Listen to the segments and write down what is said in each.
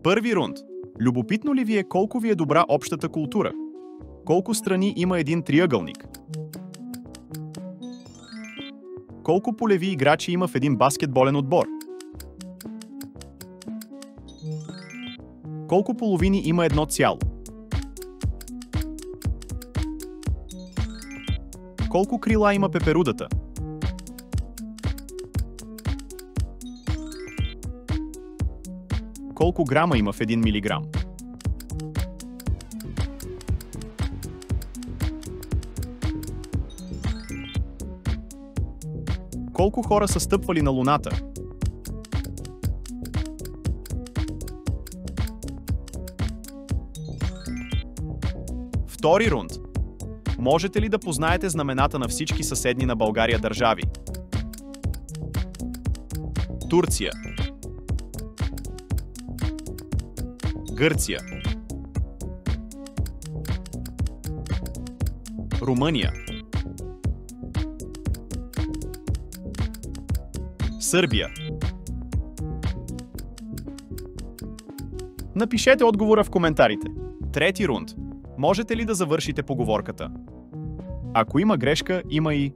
Първи рунд. Любопитно ли ви е колко ви е добра общата култура? Колко страни има един триъгълник? Колко полеви играчи има в един баскетболен отбор? Колко половини има едно цяло? Колко крила има пеперудата? Колко грама има в 1 милиграм? Колко хора са стъпвали на Луната? Втори рунд. Можете ли да познаете знамената на всички съседни на България държави? Турция, Гърция, Румъния, Сърбия. Напишете отговора в коментарите. Трети рунд. Можете ли да завършите поговорката? Ако има грешка, има и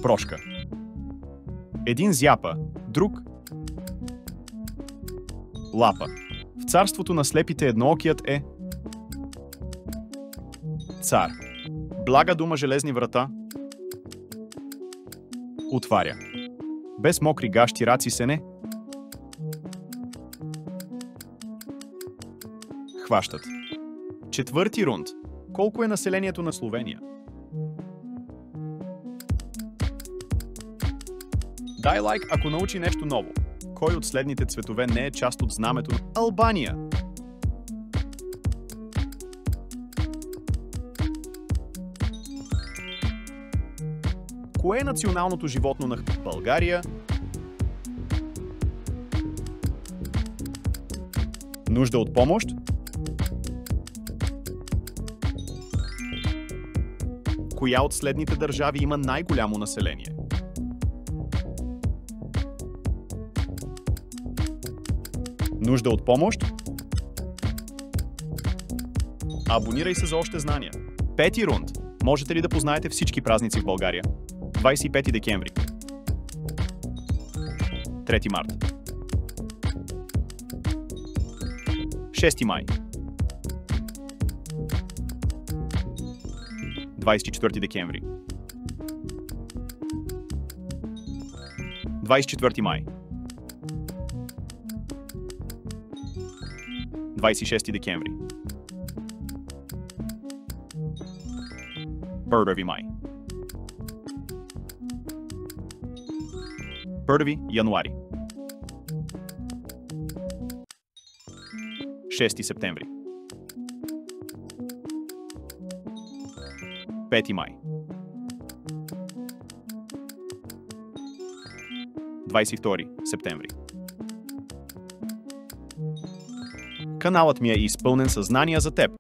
прошка. Един зяпа, друг лапа. В царството на слепите едноокият е цар. Блага дума железни врата отваря. Без мокри гащи раци се не хващат. Четвърти рунд. Колко е населението на Словения? Дай лайк, ако научи нещо ново. Кой от следните цветове не е част от знамето на Албания? Кое е националното животно на България? Нужда от помощ? Коя от следните държави има най-голямо население? Нужда от помощ? Абонирай се за още знания. Пети рунд. Можете ли да познаете всички празници в България? 25 декември, 3 март, 6 май, 24 декември, 24 май, 26 декември, 1 май, 1 януари, 6 септември, 5 май, 22 септември. Каналът ми е изпълнен със знания за теб.